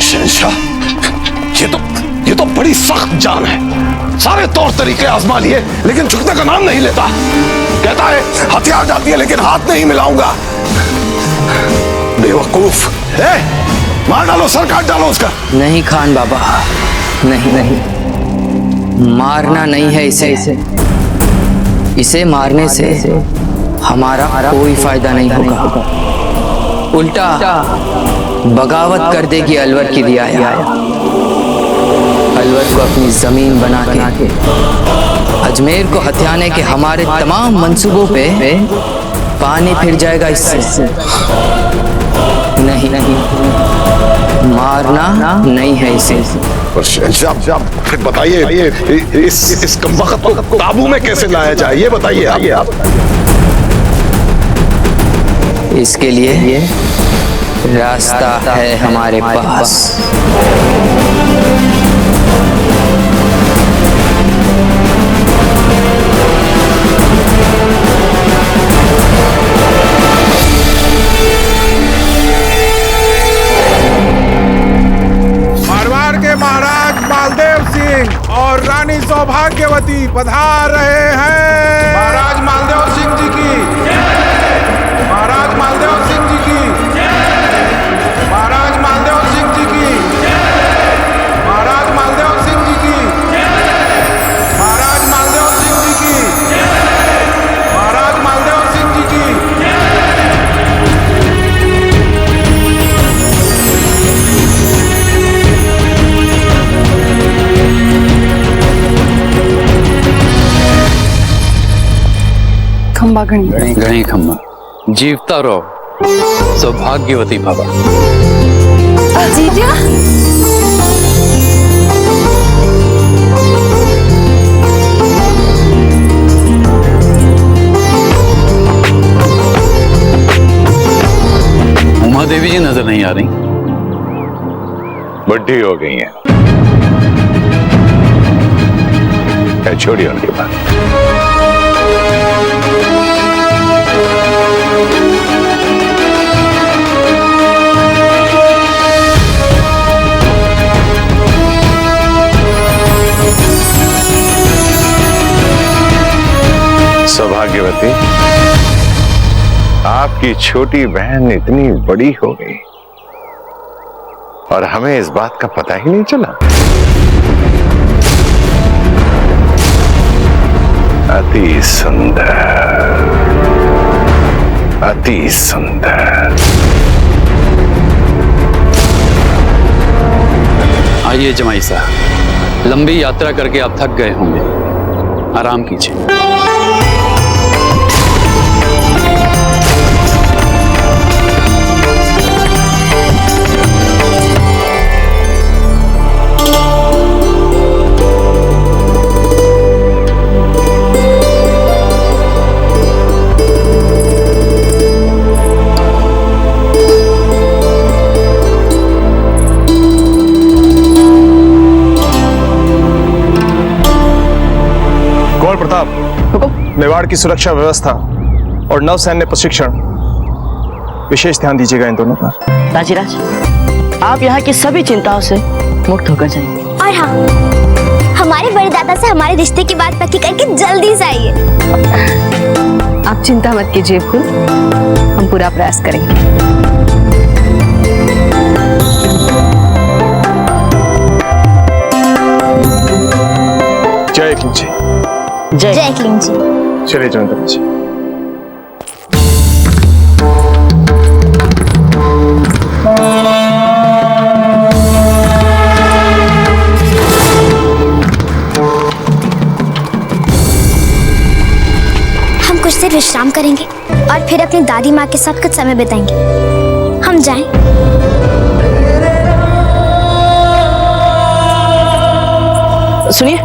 शहंशाह, ये तो बड़ी सख्त जान है। सारे तौर तरीके आजमा लिए लेकिन झुकने का नाम नहीं लेता। कहता है हथियार डालती है लेकिन हाथ नहीं मिलाऊंगा। बेवकूफ है, मार डालो, सर काट डालो उसका। नहीं खान बाबा, नहीं नहीं, मारना नहीं है इसे। इसे मारने से हमारा कोई फायदा नहीं होगा, उल्टा बगावत कर देगी अलवर की रियाया। अलवर को अपनी जमीन बना के अजमेर को हथियाने के हमारे तमाम मंसूबों पे पानी फिर जाएगा इससे। नहीं नहीं, मारना नहीं है इसे। फिर बताइए इस कमबख्त को काबू में कैसे लाया जाए, ये बताइए आप। इसके लिए रास्ता है हमारे पास। मारवाड़ के महाराज मालदेव सिंह और रानी सौभाग्यवती पधार रहे हैं। महाराज मालदेव सिंह जी की, महाराज मालदेव सिंह जी की, महाराज मालदेव सिंह जी की, महाराज मालदेव सिंह जी की, महाराज मालदेव सिंह जी की, महाराज मालदेव सिंह जी की। खंबा घणी घणी खंबा, जीवता रहो, सौभाग्यवती भव। जीजा, उमा देवी जी नजर नहीं आ रही। बुढ़ी हो गई हैं, छोड़िए उनकी बात। सौभाग्यवती, आपकी छोटी बहन इतनी बड़ी हो गई और हमें इस बात का पता ही नहीं चला। अति सुंदर, अति सुंदर। आइए जमाई साहब, लंबी यात्रा करके आप थक गए होंगे, आराम कीजिए। प्रताप, मेवाड़ की सुरक्षा व्यवस्था और नौसैन्य प्रशिक्षण विशेष ध्यान दीजिएगा इन दोनों पर। राजीराज, आप यहाँ की सभी चिंताओं से मुक्त होकर जाइए। और हाँ, हमारे बड़े दादा से हमारे रिश्ते की बात पक्की करके जल्दी से आइए। आप चिंता मत कीजिए फूल, हम पूरा प्रयास करेंगे। जय किंग जी। जय किंग जी। चलिए जयंत जी। हम कुछ देर विश्राम करेंगे और फिर अपनी दादी माँ के साथ कुछ समय बिताएंगे। हम जाएं? सुनिए,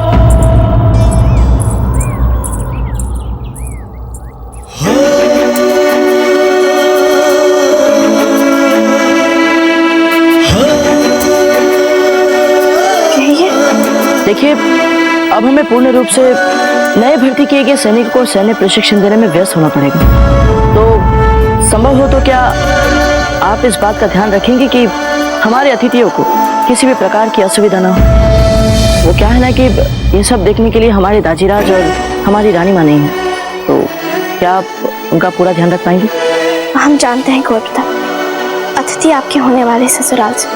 देखिए, अब हमें पूर्ण रूप से नए भर्ती किए गए सैनिकों को सैन्य प्रशिक्षण देने में व्यस्त होना पड़ेगा। तो संभव हो तो क्या आप इस बात का ध्यान रखेंगे कि हमारे अतिथियों को किसी भी प्रकार की असुविधा ना हो। वो क्या है ना कि ये सब देखने के लिए हमारे दाजीराज और हमारी रानी माँ नहीं है, तो क्या आप उनका पूरा ध्यान रख पाएंगे? हम जानते हैं गौर प्रताप, अतिथि आपके होने वाले ससुराल से,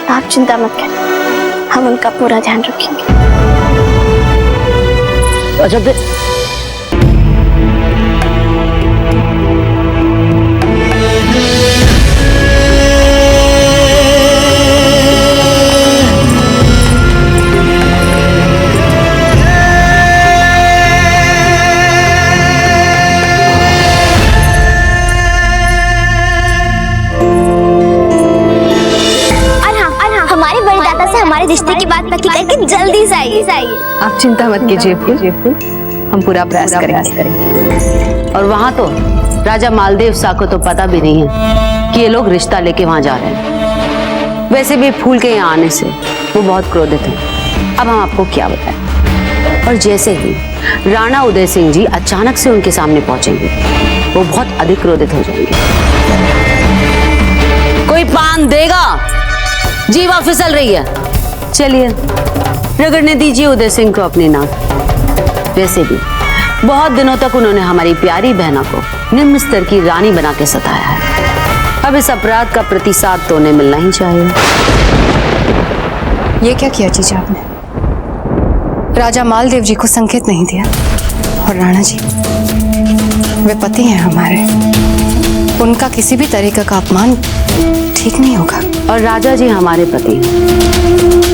आप चिंता मत करें, हम उनका पूरा ध्यान रखेंगे। अच्छा हमारे रिश्ते की बात पक्की करके जल्दी से आइए। आप चिंता मत कीजिए फूल, हम पूरा प्रयास करेंगे। और वहाँ तो राजा मालदेव शाह को तो पता भी नहीं है कि ये लोग रिश्ता लेके वहाँ जा रहे हैं। वैसे भी फूल के यहाँ आने से वो बहुत क्रोधित है। अब हम आपको क्या बताएं। और जैसे ही राणा उदय सिंह जी अचानक से उनके सामने पहुंचेंगे, वो बहुत अधिक क्रोधित हो जाएंगे। कोई पान देगा? जीवा फिसल रही है। चलिए रगड़ने दीजिए उदय सिंह को अपनी नाक। वैसे भी बहुत दिनों तक उन्होंने हमारी प्यारी बहना को निम्न स्तर की रानी बना के सताया है। अब इस अपराध का प्रतिसाद तो उन्हें मिलना ही चाहिए। ये क्या किया जीजा आपने? राजा मालदेव जी को संकेत नहीं दिया। और राणा जी, वे पति हैं हमारे, उनका किसी भी तरीके का अपमान ठीक नहीं होगा। और राजा जी हमारे पति हैं,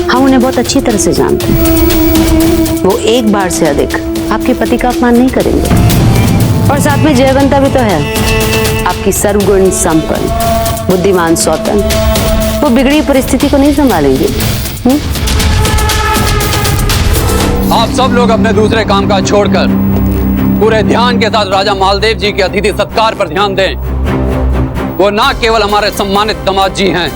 हम उन्हें बहुत अच्छी तरह से जानते हैं। वो एक बार से अधिक आपके पति का अपमान नहीं करेंगे। और साथ में जयवंता भी तो है, आपकी सर्वगुण संपन्न बुद्धिमान सौतन। वो बिगड़ी परिस्थिति को नहीं संभालेंगे। आप सब लोग अपने दूसरे काम काज छोड़कर पूरे ध्यान के साथ राजा मालदेव जी के अतिथि सत्कार पर ध्यान दें। वो ना केवल हमारे सम्मानित दामाद जी हैं,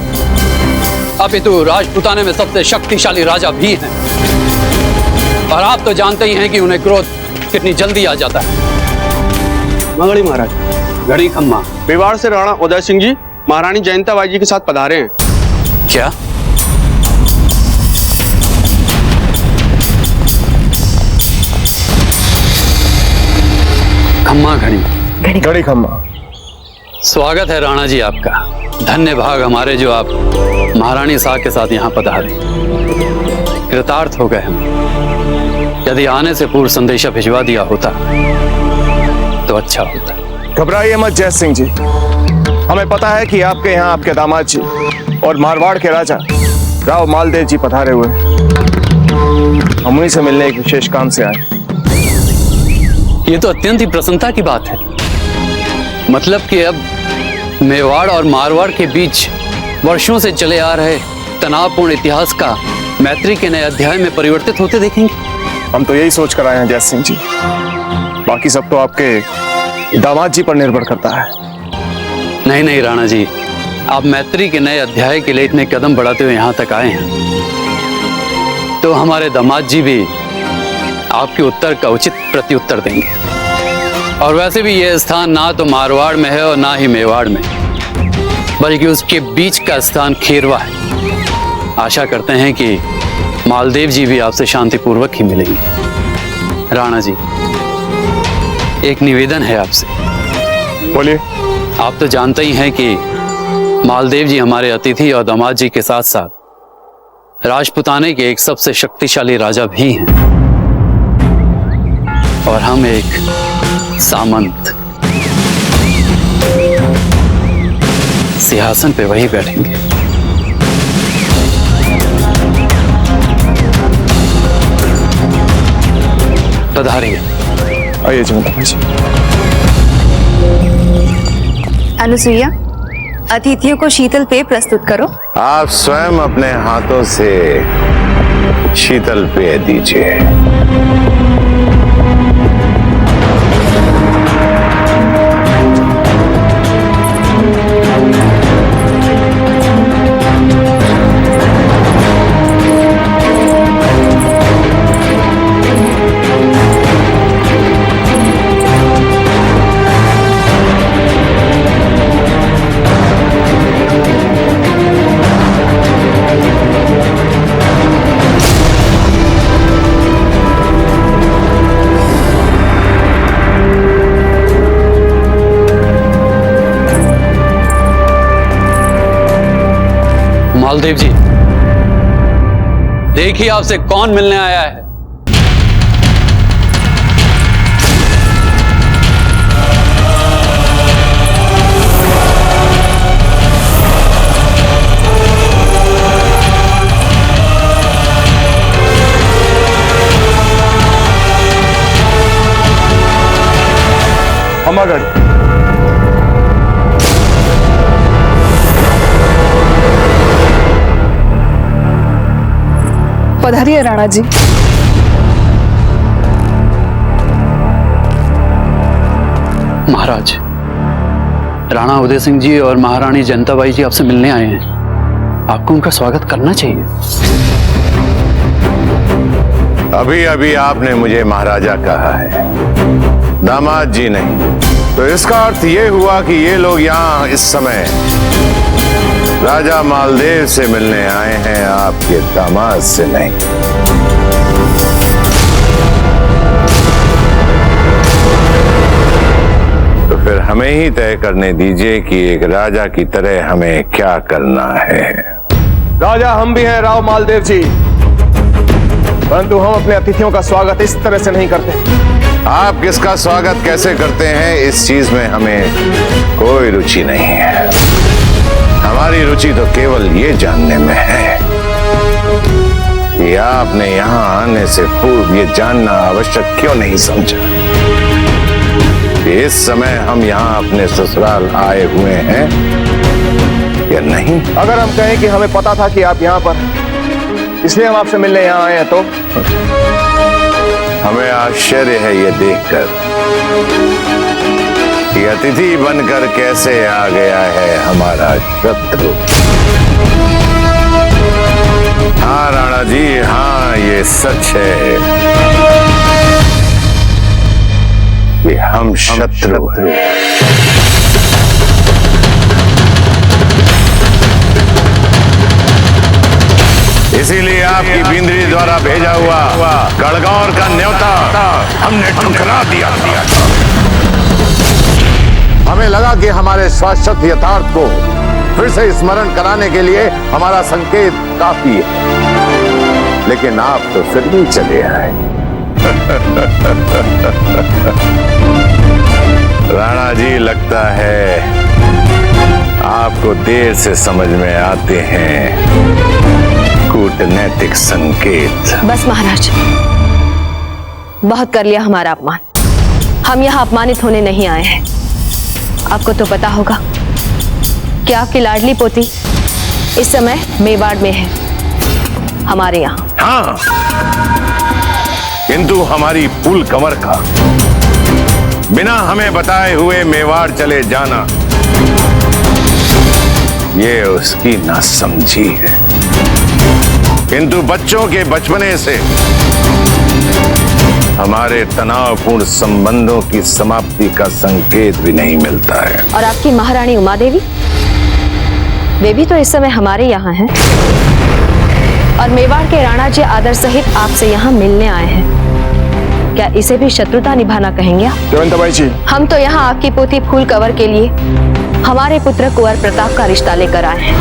अपितु राजपूताने में सबसे शक्तिशाली राजा भी हैं। और आप तो जानते ही हैं कि उन्हें क्रोध कितनी जल्दी आ जाता है। मंगड़ी महाराज। घड़ी खम्मा। मेवाड़ से राणा उदय सिंह जी महारानी जयंता बाई जी के साथ पधारे हैं। क्या? खम्मा घड़ी। घड़ी खम्मा। स्वागत है राणा जी आपका। धन्य भाग हमारे जो आप महारानी शाह के साथ यहाँ पधारे। कृतार्थ हो गए हम। यदि आने से पूर्व संदेशा भिजवा दिया होता तो अच्छा होता। घबराइए मत जय सिंह जी, हमें पता है कि आपके यहाँ आपके दामाद जी और मारवाड़ के राजा राव मालदेव जी पधारे हुए। हम उन्हीं से मिलने एक विशेष काम से आए। ये तो अत्यंत ही प्रसन्नता की बात है। मतलब कि अब मेवाड़ और मारवाड़ के बीच वर्षों से चले आ रहे तनावपूर्ण इतिहास का मैत्री के नए अध्याय में परिवर्तित होते देखेंगे। हम तो यही सोच कर आए हैं जय सिंह जी, बाकी सब तो आपके दामाद जी पर निर्भर करता है। नहीं नहीं राणा जी, आप मैत्री के नए अध्याय के लिए इतने कदम बढ़ाते हुए यहाँ तक आए हैं, तो हमारे दामाद जी भी आपके उत्तर का उचित प्रत्युत्तर देंगे। और वैसे भी यह स्थान ना तो मारवाड़ में है और ना ही मेवाड़ में, बल्कि उसके बीच का स्थान खेरवा है। आशा करते हैं कि मालदेव जी भी आपसे शांतिपूर्वक ही मिलेंगे। राणा जी, एक निवेदन है आपसे। बोलिए। आप तो जानते ही हैं कि मालदेव जी हमारे अतिथि और दामाद जी के साथ साथ राजपूताने के एक सबसे शक्तिशाली राजा भी हैं, और हम एक सामंत। सिंहासन पे वही बैठेंगे। पधारिए। आइए जयंता जी। अनुसुईया, अतिथियों को शीतल पेय प्रस्तुत करो। आप स्वयं अपने हाथों से शीतल पेय दीजिए। मालदेव जी, देखिए आपसे कौन मिलने आया है। अमरगढ़ पधारिए राणा जी। महाराज, राणा उदय सिंह जी और महारानी जयंताबाई जी आपसे मिलने आए हैं। आपको उनका स्वागत करना चाहिए। अभी अभी आपने मुझे महाराजा कहा है, दामाद जी नहीं। तो इसका अर्थ ये हुआ कि ये लोग यहाँ इस समय राजा मालदेव से मिलने आए हैं, आपके दामाद से नहीं। तो फिर हमें ही तय करने दीजिए कि एक राजा की तरह हमें क्या करना है। राजा हम भी हैं राव मालदेव जी, परंतु हम अपने अतिथियों का स्वागत इस तरह से नहीं करते। आप किसका स्वागत कैसे करते हैं इस चीज में हमें कोई रुचि नहीं है। हमारी रुचि तो केवल ये जानने में है कि आपने यहाँ आने से पूर्व ये जानना आवश्यक क्यों नहीं समझा कि इस समय हम यहाँ अपने ससुराल आए हुए हैं या नहीं। अगर हम कहें कि हमें पता था कि आप यहाँ पर, इसलिए हम आपसे मिलने यहाँ आए हैं, तो हमें आश्चर्य है ये देखकर कि अतिथि बनकर कैसे आ गया है हमारा शत्रु। हाँ राणा जी, हाँ ये सच है कि हम शत्रु हैं। इसीलिए आपकी बिंदरी द्वारा भेजा हुआ गढ़गौर का न्योता हमने ठुकरा दिया। हमें लगा कि हमारे शाश्वत यथार्थ को फिर से स्मरण कराने के लिए हमारा संकेत काफी है, लेकिन आप तो फिर भी चले आए। राणा जी, लगता है आपको देर से समझ में आते हैं कूटनैतिक संकेत। बस महाराज, बहुत कर लिया हमारा अपमान। हम यहाँ अपमानित होने नहीं आए हैं। आपको तो पता होगा कि आपकी लाडली पोती इस समय मेवाड़ में है, हमारे यहाँ। हाँ, किंतु हमारी फूल कंवर का बिना हमें बताए हुए मेवाड़ चले जाना, ये उसकी नासमझी है। किंतु बच्चों के बचपने से हमारे तनावपूर्ण संबंधों की समाप्ति का संकेत भी नहीं मिलता है। और आपकी महारानी उमा देवी, वे भी तो इस समय हमारे यहाँ हैं, और मेवाड़ के राणा जी आदर सहित आपसे यहाँ मिलने आए हैं। क्या इसे भी शत्रुता निभाना कहेंगे आप? जयंताबाई जी, हम तो यहाँ आपकी पोती फूल कंवर के लिए हमारे पुत्र कुंवर प्रताप का रिश्ता लेकर आए हैं।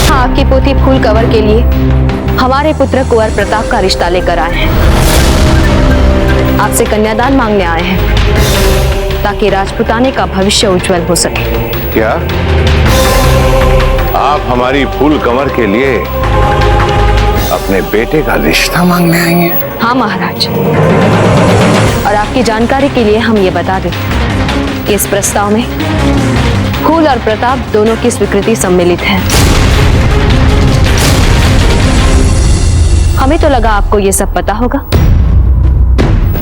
हाँ, आपकी पोती फूल कंवर के लिए हमारे पुत्र कुंवर प्रताप का रिश्ता लेकर आए हैं। आपसे कन्यादान मांगने आए हैं ताकि राजपुताने का भविष्य उज्जवल हो सके। क्या आप हमारी फूल कंवर के लिए अपने बेटे का रिश्ता मांगने आई हैं? हाँ महाराज, और आपकी जानकारी के लिए हम ये बता दें कि इस प्रस्ताव में फूल और प्रताप दोनों की स्वीकृति सम्मिलित है। हमें तो लगा आपको ये सब पता होगा।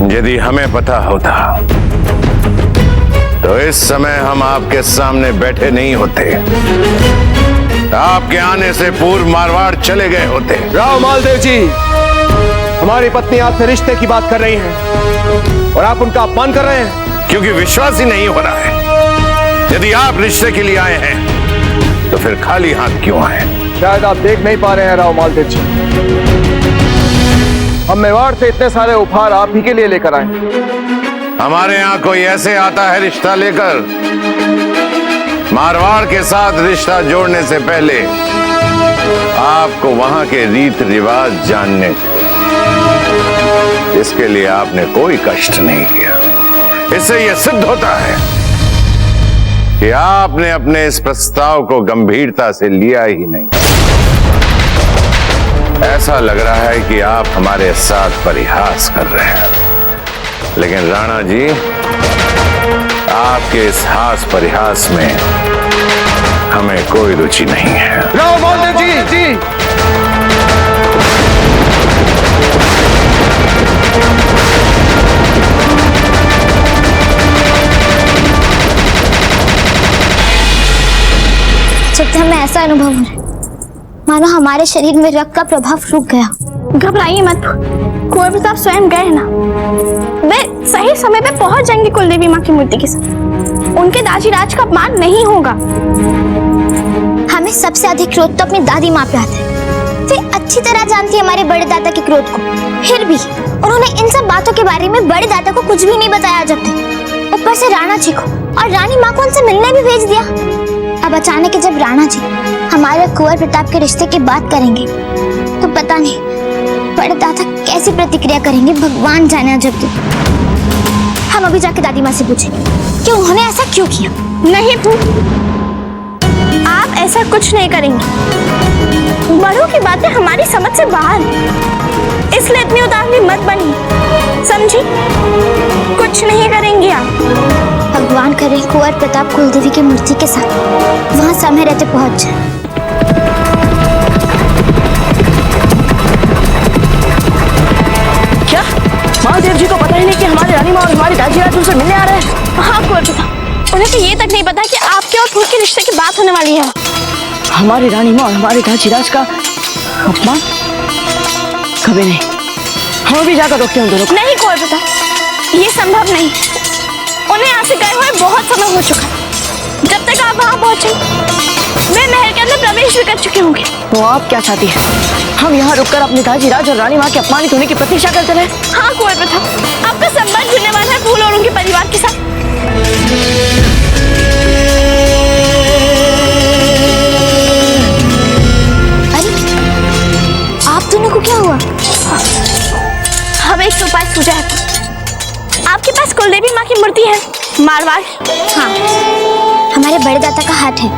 यदि हमें पता होता तो इस समय हम आपके सामने बैठे नहीं होते, आपके आने से पूर्व मारवाड़ चले गए होते। राव मालदेव जी, हमारी पत्नी आपसे रिश्ते की बात कर रही हैं और आप उनका अपमान कर रहे हैं। क्योंकि विश्वास ही नहीं हो रहा है। यदि आप रिश्ते के लिए आए हैं तो फिर खाली हाथ क्यों आए? शायद आप देख नहीं पा रहे हैं राव मालदेव जी, हम मेवाड़ से इतने सारे उपहार आप ही के लिए लेकर आए, हमारे यहाँ कोई ऐसे आता है रिश्ता लेकर, मारवाड़ के साथ रिश्ता जोड़ने से पहले आपको वहां के रीत रिवाज जानने थे। इसके लिए आपने कोई कष्ट नहीं किया। इससे यह सिद्ध होता है कि आपने अपने इस प्रस्ताव को गंभीरता से लिया ही नहीं। ऐसा लग रहा है कि आप हमारे साथ परिहास कर रहे हैं, लेकिन राणा जी, आपके इस हास परिहास में हमें कोई रुचि नहीं है। राव मालदेव जी। जब हमें ऐसा अनुभव हो रहा है मानो हमारे शरीर में रक्त का प्रभाव रुक गया। घबराइए मत, कुंवर प्रताप स्वयं गए ना, वे सही समय पे पहुंच जाएंगे कुलदेवी माँ की मूर्ति के साथ। उनके दाजी राज का अपमान नहीं होगा। हमें सबसे अधिक क्रोध तो अपनी दादी माँ पे आता है। वे अच्छी तरह जानती है हमारे बड़े दादा के क्रोध को, फिर भी उन्होंने इन सब बातों के बारे में बड़े दादा को कुछ भी नहीं बताया जब तक। ऊपर से राणा जी को और रानी माँ को उनसे मिलने भी भेज दिया। अब अचानक जब राणा जी हमारे कुंवर प्रताप के रिश्ते की बात करेंगे तो पता नहीं बड़े दादा कैसी प्रतिक्रिया करेंगे, भगवान जाने। जब हम अभी जाके दादी माँ से पूछेंगे कि उन्होंने ऐसा क्यों किया। नहीं आप ऐसा कुछ नहीं करेंगे। बड़ों की बातें हमारी समझ से बाहर, इसलिए इतनी उदासी मत बनिए, समझी? कुछ नहीं करेंगे आप। भगवान करे कुंवर प्रताप कुलदेवी की मूर्ति के साथ वहां समय रहते पहुंच जाए। क्या मालदेव जी को पता ही नहीं कि हमारी रानी माँ और हमारी दाजी राज उनसे मिलने आ रहे हैं? हाँ कुंवर प्रताप, उन्हें तो ये तक नहीं पता कि आपके और फूल के रिश्ते की बात होने वाली है। हमारी रानी माँ और हमारे दाजी राज का अपमान? कभी नहीं। हम भी जाकर रोकते हैं दोनों को। नहीं कुंवर प्रताप, ये संभव नहीं। उन्हें यहाँ से गए हुए बहुत समय हो चुका है। जब तक आप वहाँ पहुँचे वे महल के अंदर प्रवेश भी कर चुके होंगे। तो आप क्या चाहती हैं? हम यहाँ रुककर अपने दाजी राज और रानी माँ के अपमानित होने की प्रतीक्षा करते रहे? हाँ कुंवर प्रताप, आपका संबंध जुड़ने वाला है फूल और उनके परिवार के साथ। अरे आप दोनों को क्या हुआ? हमें एक उपाय सूझा है। आपके पास कुलदेवी माँ की मूर्ति है मारवाड़? हाँ, हमारे बड़े दादा का हाथ है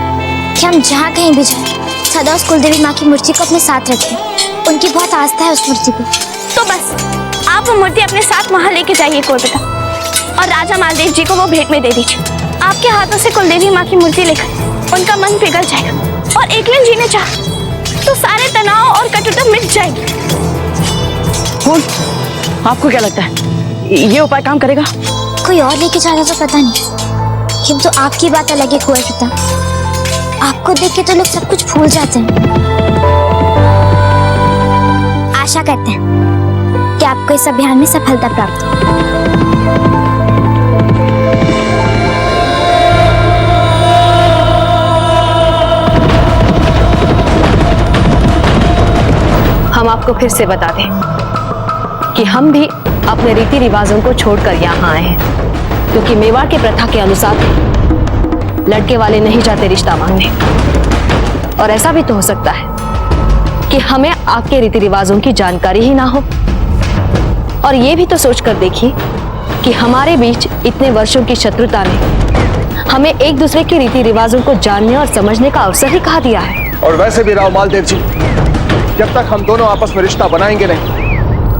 कि हम जहाँ कहीं भी जाएं सदा उस कुलदेवी माँ की मूर्ति को अपने साथ रखें। उनकी बहुत आस्था है उस मूर्ति को। तो बस आप वो मूर्ति अपने साथ वहाँ लेके जाइए कुंवर प्रताप, और राजा मालदेव जी को वो भेंट में दे दीजिए। आपके हाथों से कुलदेवी माँ की मूर्ति लेकर उनका मन पिघल जाएगा और एक दिन जीने चाह तो सारे तनाव और कटुता मिट जाएगी। आपको क्या लगता है ये उपाय काम करेगा? कोई और लेके जा रहा तो पता नहीं, किंतु आपकी बात अलग है कुंवर प्रताप। आपको देख के तो लोग सब कुछ भूल जाते हैं। आशा करते हैं कि आपको इस अभियान में सफलता प्राप्त हो। हम आपको फिर से बता दें कि हम भी अपने रीति रिवाजों को छोड़कर यहाँ आए हैं, क्योंकि मेवाड़ के प्रथा के अनुसार लड़के वाले नहीं जाते रिश्ता मांगने। और ऐसा भी तो हो सकता है कि हमें आपके रीति रिवाजों की जानकारी ही ना हो। और ये भी तो सोच कर देखिए कि हमारे बीच इतने वर्षों की शत्रुता ने हमें एक दूसरे के रीति रिवाजों को जानने और समझने का अवसर ही कहा दिया है। और वैसे भी राव मालदेव जी, जब तक हम दोनों आपस में रिश्ता बनाएंगे नहीं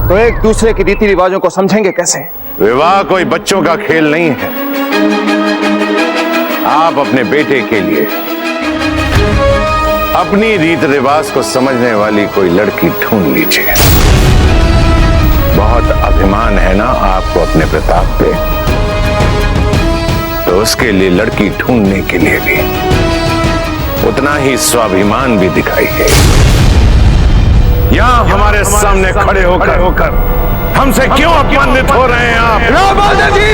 तो एक दूसरे की रीति रिवाजों को समझेंगे कैसे? विवाह कोई बच्चों का खेल नहीं है। आप अपने बेटे के लिए अपनी रीत रिवाज को समझने वाली कोई लड़की ढूंढ लीजिए। बहुत अभिमान है ना आपको अपने प्रताप पे, तो उसके लिए लड़की ढूंढने के लिए भी उतना ही स्वाभिमान भी दिखाइए। यहाँ हमारे सामने खड़े होकर हमसे क्यों अपमानित हो रहे हैं आप? राव मालदेव जी!